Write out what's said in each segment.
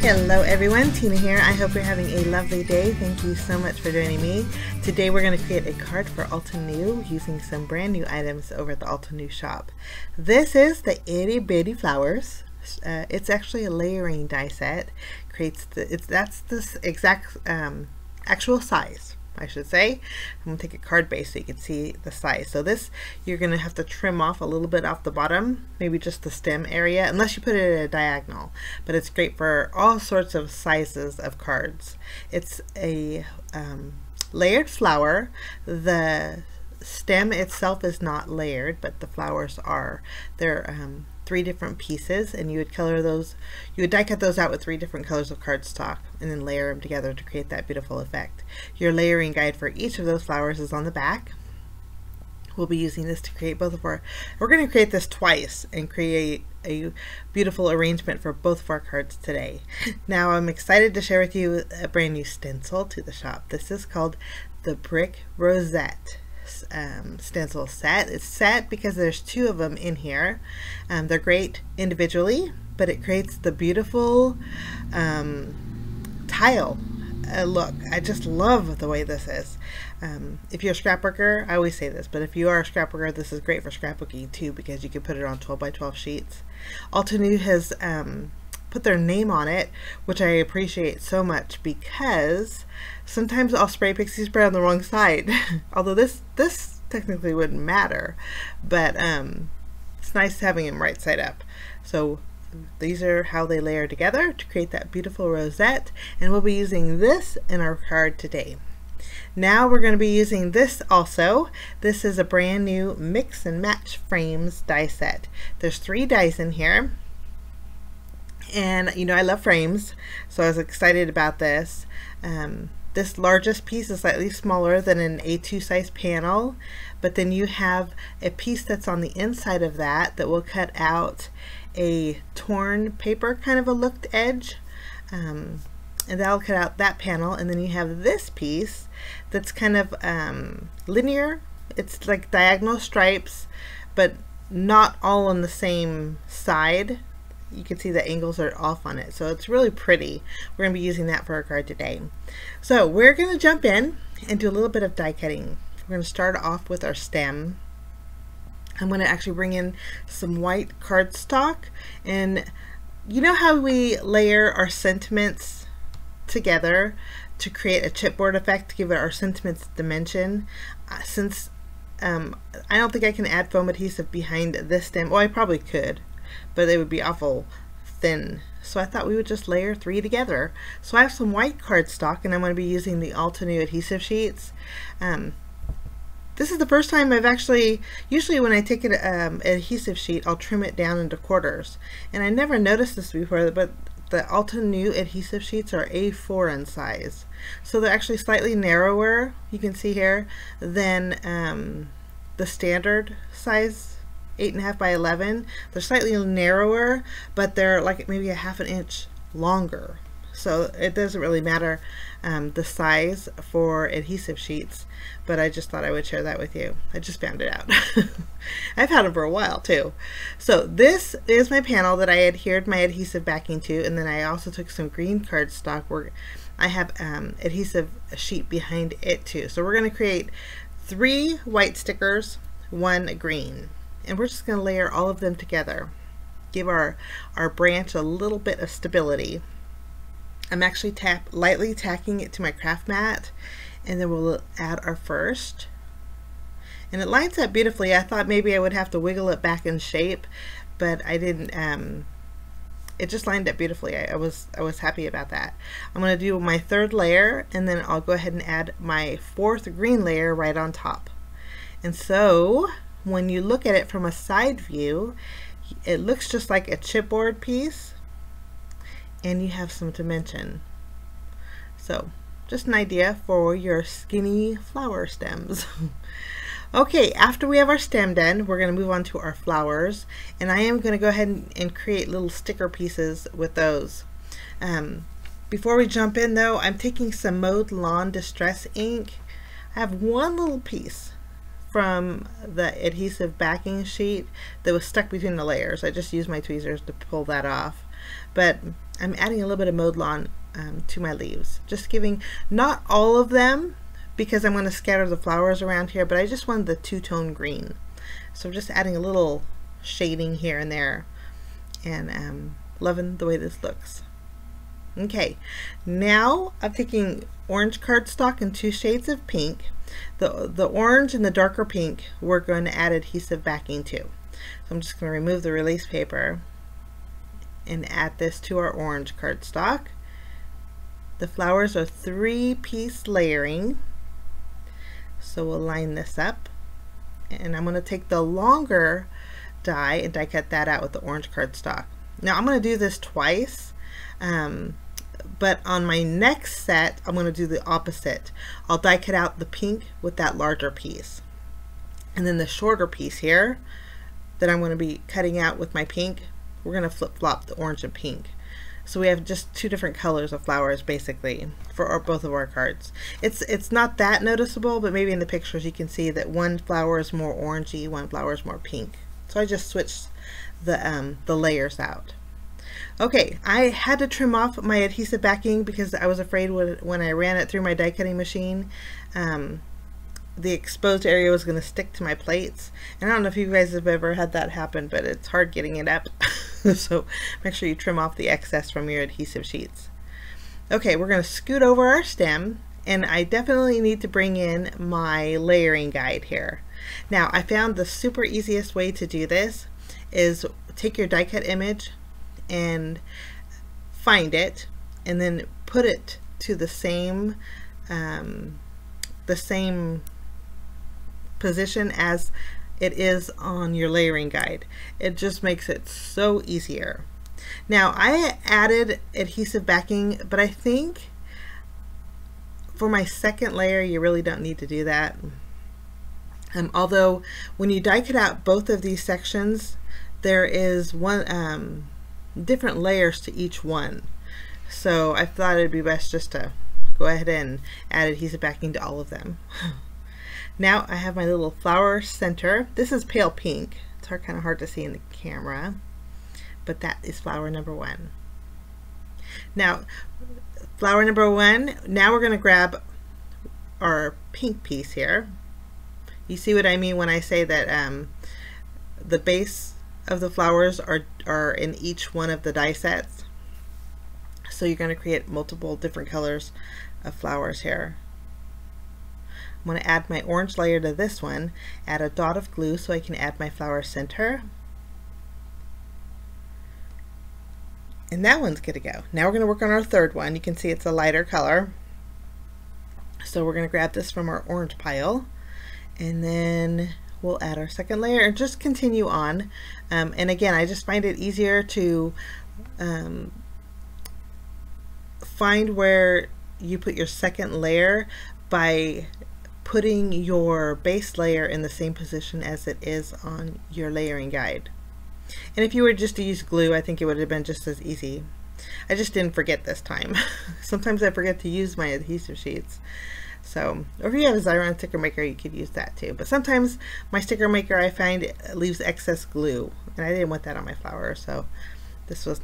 Hello everyone, Tina here. I hope you're having a lovely day. Thank you so much for joining me. Today we're going to create a card for Altenew using some brand new items over at the Altenew shop. This is the Itty Bitty Flowers. It's actually a layering die set. That's this exact actual size, I should say. I'm going to take a card base so you can see the size. So this, you're going to have to trim off a little bit off the bottom, maybe just the stem area, unless you put it at a diagonal. But it's great for all sorts of sizes of cards. It's a layered flower. The stem itself is not layered, but the flowers are. They're 3 different pieces, and you would color those, you would die cut those out with 3 different colors of cardstock and then layer them together to create that beautiful effect. Your layering guide for each of those flowers is on the back. We'll be using this to create both of our, we're going to create this twice and create a beautiful arrangement for both of our cards today. Now I'm excited to share with you a brand new stencil to the shop. This is called the Brick Rosette stencil set. It's set because there's 2 of them in here. They're great individually, but it creates the beautiful tile look. I just love the way this is. If you're a scrapbooker, I always say this, but if you are a scrapbooker, this is great for scrapbooking too, because you can put it on 12 by 12 sheets. Altenew has put their name on it, which I appreciate so much, because sometimes I'll spray pixie spray on the wrong side. Although this technically wouldn't matter, but it's nice having them right side up. So these are how they layer together to create that beautiful rosette, and we'll be using this in our card today. Now we're going to be using this also. This is a brand new mix and match frames die set. There's 3 dies in here. And you know, I love frames, so I was excited about this. This largest piece is slightly smaller than an A2 size panel, but then you have a piece that's on the inside of that that will cut out a torn paper kind of a looked edge, and that'll cut out that panel. And then you have this piece that's kind of linear. It's like diagonal stripes, but not all on the same side. You can see the angles are off on it, so it's really pretty. We're going to be using that for our card today. So we're going to jump in and do a little bit of die cutting. We're going to start off with our stem. I'm going to actually bring in some white cardstock, and you know how we layer our sentiments together to create a chipboard effect to give it our sentiments dimension. Since I don't think I can add foam adhesive behind this stem, well, I probably could, but it would be awful thin. So I thought we would just layer 3 together. So I have some white cardstock, and I'm going to be using the Altenew adhesive sheets. This is the first time I've actually, usually when I take an adhesive sheet, I'll trim it down into quarters. And I never noticed this before, but the Altenew adhesive sheets are A4 in size. So they're actually slightly narrower, you can see here, than the standard size 8.5 by 11. They're slightly narrower, but they're like maybe a ½ inch longer. So it doesn't really matter the size for adhesive sheets, but I just thought I would share that with you. I just found it out. I've had them for a while too. So this is my panel that I adhered my adhesive backing to, and then I also took some green cardstock where I have adhesive sheet behind it too. So we're going to create 3 white stickers, 1 green. And we're just going to layer all of them together, give our branch a little bit of stability. I'm actually lightly tacking it to my craft mat, and then we'll add our first. And it lines up beautifully. I thought maybe I would have to wiggle it back in shape, but I didn't. It just lined up beautifully. I was happy about that. I'm going to do my 3rd layer, and then I'll go ahead and add my 4th green layer right on top. And so when you look at it from a side view, it looks just like a chipboard piece, and you have some dimension. So just an idea for your skinny flower stems. Okay, after we have our stem done, we're going to move on to our flowers, and I am going to go ahead and create little sticker pieces with those. Before we jump in though, I'm taking some Mowed Lawn Distress ink. I have one little piece from the adhesive backing sheet that was stuck between the layers. I just used my tweezers to pull that off. But I'm adding a little bit of Mowed Lawn to my leaves, just giving, not all of them because I'm going to scatter the flowers around here, but I just wanted the two-tone green. So I'm just adding a little shading here and there, and loving the way this looks. Okay, now I'm taking orange cardstock and 2 shades of pink. The orange and the darker pink we're going to add adhesive backing to. So I'm just going to remove the release paper and add this to our orange cardstock. The flowers are 3-piece layering, so we'll line this up, and I'm going to take the longer die and die cut that out with the orange cardstock. Now I'm going to do this twice, but on my next set I'm going to do the opposite. I'll die cut out the pink with that larger piece, and then the shorter piece here that I'm going to be cutting out with my pink, we're going to flip-flop the orange and pink. So we have just 2 different colors of flowers basically for both of our cards. It's not that noticeable, but maybe in the pictures you can see that one flower is more orangey, one flower is more pink. So I just switched the layers out. Okay, I had to trim off my adhesive backing because I was afraid when I ran it through my die cutting machine, the exposed area was going to stick to my plates. And I don't know if you guys have ever had that happen, but it's hard getting it up. So make sure you trim off the excess from your adhesive sheets. Okay, we're going to scoot over our stem, and I definitely need to bring in my layering guide here. Now I found the super easiest way to do this is take your die cut image and find it, and then put it to the same position as it is on your layering guide. It just makes it so easier. Now I added adhesive backing, but I think for my second layer you really don't need to do that. Although when you die cut out both of these sections, there is one different layers to each one. So I thought it'd be best just to go ahead and add adhesive backing to all of them. Now I have my little flower center. This is pale pink. It's kind of hard to see in the camera, but that is flower number 1. Now flower number 1, now we're going to grab our pink piece here. You see what I mean when I say that the base of the flowers are in each one of the die sets. So you're going to create multiple different colors of flowers here. I'm going to add my orange layer to this one, add a dot of glue so I can add my flower center. And that one's good to go. Now we're going to work on our third one. You can see it's a lighter color. So we're going to grab this from our orange pile, and then we'll add our second layer and just continue on. And again, I just find it easier to find where you put your second layer by putting your base layer in the same position as it is on your layering guide. And if you were just to use glue, I think it would have been just as easy. I just didn't forget this time. Sometimes I forget to use my adhesive sheets. So, or if you have a Xyron sticker maker, you could use that too. But sometimes my sticker maker, I find it leaves excess glue, and I didn't want that on my flowers, so this was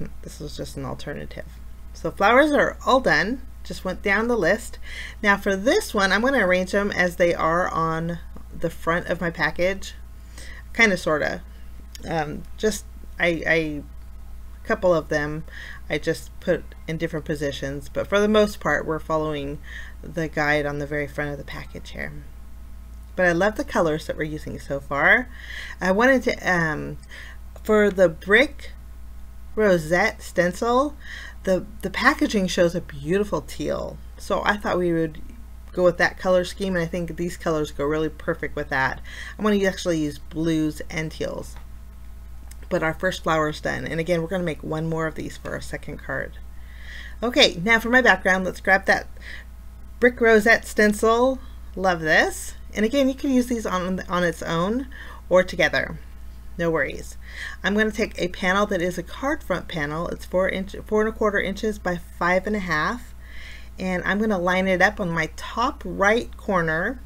just an alternative. So flowers are all done. Just went down the list. Now for this one, I'm going to arrange them as they are on the front of my package, kind of, sort of. Just a couple of them I just put in different positions, but for the most part we're following the guide on the very front of the package here. But I love the colors that we're using so far. I wanted to for the Brick Rosette stencil, the packaging shows a beautiful teal, so I thought we would go with that color scheme, and I think these colors go really perfect with that. I'm going to actually use blues and teals. But our first flower is done, and again we're going to make one more of these for our second card. Okay, now for my background, let's grab that Brick Rosette stencil. Love this. And again, you can use these on its own or together, no worries. I'm going to take a panel that is a card front panel. It's 4¼ inches by 5½, and I'm going to line it up on my top right corner.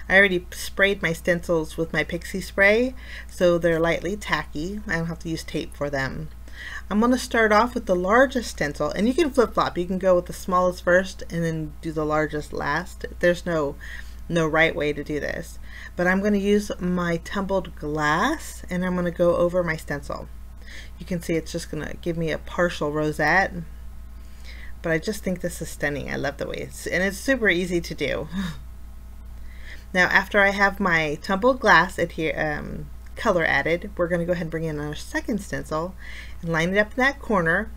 I already sprayed my stencils with my pixie spray, so they're lightly tacky. I don't have to use tape for them. I'm going to start off with the largest stencil, and you can flip-flop. You can go with the smallest first and then do the largest last. There's no right way to do this. But I'm going to use my tumbled glass, and I'm going to go over my stencil. You can see it's just going to give me a partial rosette, but I just think this is stunning. I love the way it's super easy to do. Now after I have my tumbled glass color added, we're going to go ahead and bring in our second stencil and line it up in that corner,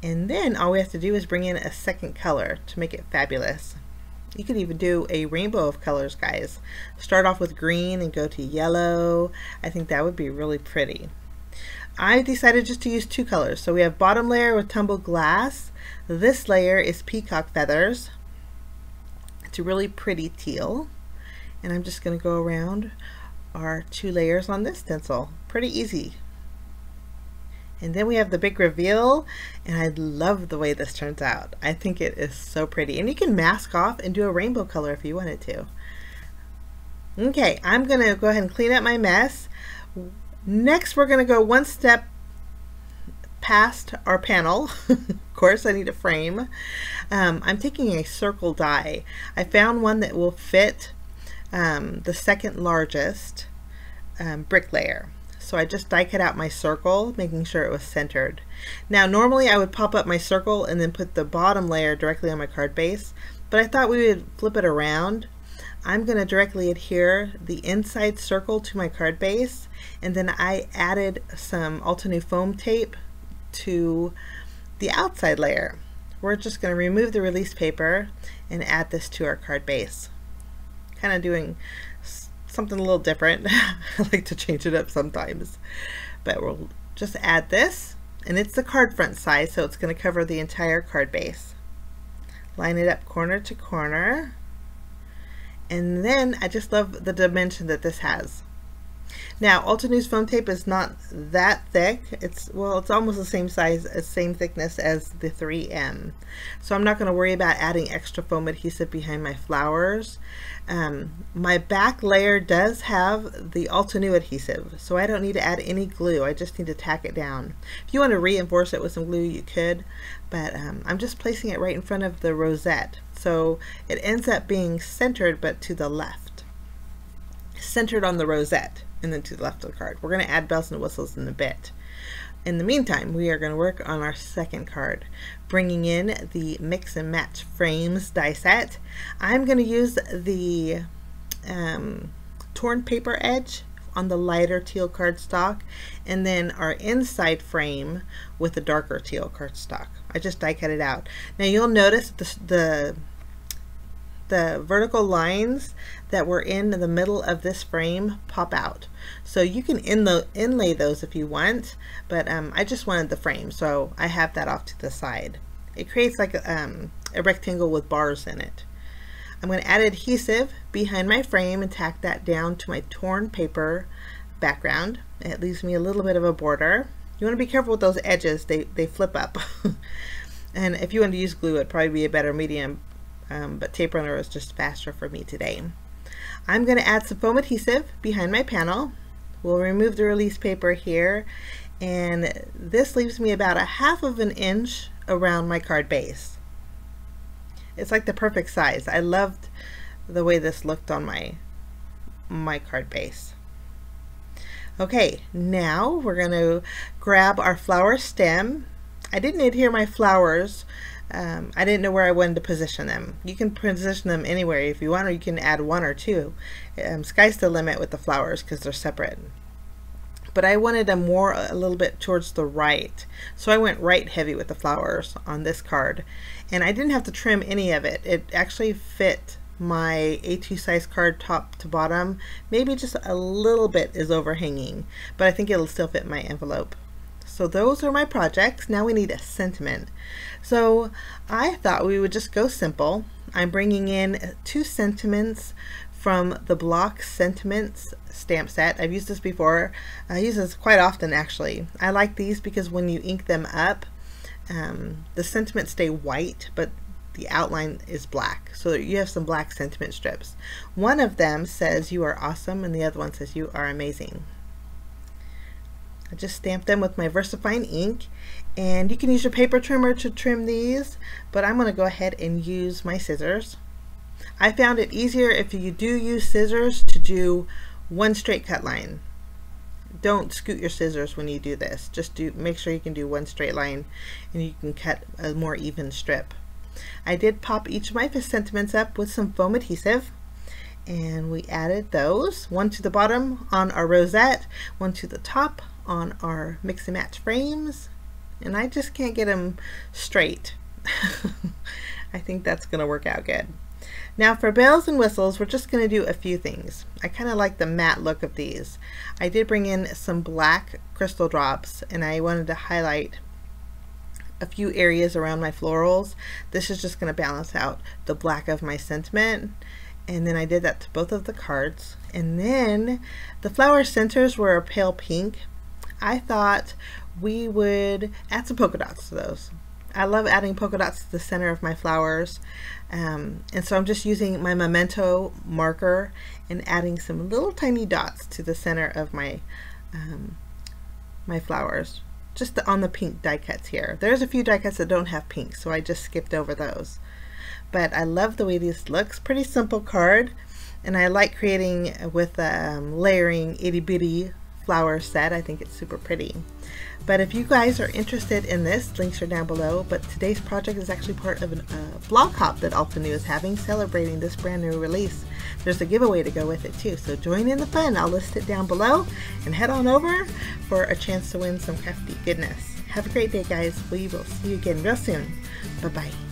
and then all we have to do is bring in a second color to make it fabulous. You could even do a rainbow of colors, guys. Start off with green and go to yellow. I think that would be really pretty. I decided just to use two colors. So we have bottom layer with tumbled glass. This layer is peacock feathers. It's a really pretty teal. And I'm just going to go around our two layers on this stencil. Pretty easy. And then we have the big reveal, and I love the way this turns out. I think it is so pretty. And you can mask off and do a rainbow color if you wanted to. Okay, I'm going to go ahead and clean up my mess. Next, we're going to go one step past our panel. Of course, I need a frame. I'm taking a circle die. I found one that will fit the second largest brick layer. So I just die cut out my circle, making sure it was centered. Now normally I would pop up my circle and then put the bottom layer directly on my card base, but I thought we would flip it around. I'm going to directly adhere the inside circle to my card base, and then I added some Altenew foam tape to the outside layer. We're just going to remove the release paper and add this to our card base. Kind of doing something a little different. I like to change it up sometimes, but we'll just add this, and it's the card front size, so it's going to cover the entire card base. Line it up corner to corner, and then I just love the dimension that this has. Now Altenew's foam tape is not that thick. It's almost the same size, same thickness as the 3M. So I'm not going to worry about adding extra foam adhesive behind my flowers. My back layer does have the Altenew adhesive, so I don't need to add any glue. I just need to tack it down. If you want to reinforce it with some glue, you could, but I'm just placing it right in front of the rosette. So it ends up being centered, but to the left. Centered on the rosette, and then to the left of the card. We're going to add bells and whistles in a bit. In the meantime, we are going to work on our second card, bringing in the Mix and Match Frames die set. I'm going to use the torn paper edge on the lighter teal cardstock, and then our inside frame with the darker teal cardstock. I just die cut it out. Now you'll notice the vertical lines that were in the middle of this frame pop out. So you can inlay those if you want, but I just wanted the frame, so I have that off to the side. It creates like a rectangle with bars in it. I'm going to add adhesive behind my frame and tack that down to my torn paper background. It leaves me a little bit of a border. You want to be careful with those edges, they flip up. And if you want to use glue, it'd probably be a better medium, but tape runner is just faster for me today. I'm going to add some foam adhesive behind my panel. We'll remove the release paper here, and this leaves me about 1/2 inch around my card base. It's like the perfect size. I loved the way this looked on my card base. Okay, now we're going to grab our flower stem. I didn't adhere my flowers. I didn't know where I wanted to position them. You can position them anywhere if you want, or you can add 1 or 2. Sky's the limit with the flowers because they're separate. But I wanted them more a little bit towards the right, so I went right heavy with the flowers on this card, and I didn't have to trim any of it. It actually fit my A2 size card top to bottom. Maybe just a little bit is overhanging, but I think it'll still fit my envelope. So those are my projects. Now we need a sentiment. So I thought we would just go simple. I'm bringing in 2 sentiments from the Block Sentiments stamp set. I've used this before. I use this quite often actually. I like these because when you ink them up, the sentiments stay white, but the outline is black. So you have some black sentiment strips. One of them says "You are awesome" and the other one says "You are amazing." I just stamped them with my VersaFine ink, and you can use your paper trimmer to trim these, but I'm going to go ahead and use my scissors. I found it easier if you do use scissors to do one straight cut line. Don't scoot your scissors when you do this. Just make sure you can do one straight line and you can cut a more even strip. I did pop each of my sentiments up with some foam adhesive, and we added those, one to the bottom on our rosette, one to the top on our mix and match frames, and I just can't get them straight. I think that's going to work out good. Now for bells and whistles, we're just going to do a few things. I kind of like the matte look of these. I did bring in some black crystal drops, and I wanted to highlight a few areas around my florals. This is just going to balance out the black of my sentiment. And then I did that to both of the cards. And then the flower centers were a pale pink. I thought we would add some polka dots to those. I love adding polka dots to the center of my flowers. And so I'm just using my Memento marker and adding some little tiny dots to the center of my my flowers, just on the pink die cuts here. There's a few die cuts that don't have pink, so I just skipped over those. But I love the way this looks. Pretty simple card, and I like creating with layering itty bitty flower set. I think it's super pretty. But if you guys are interested in this, links are down below. But today's project is actually part of a blog hop that Altenew is having, celebrating this brand new release. There's a giveaway to go with it too, so join in the fun. I'll list it down below, and head on over for a chance to win some crafty goodness. Have a great day, guys. We will see you again real soon. Bye-bye.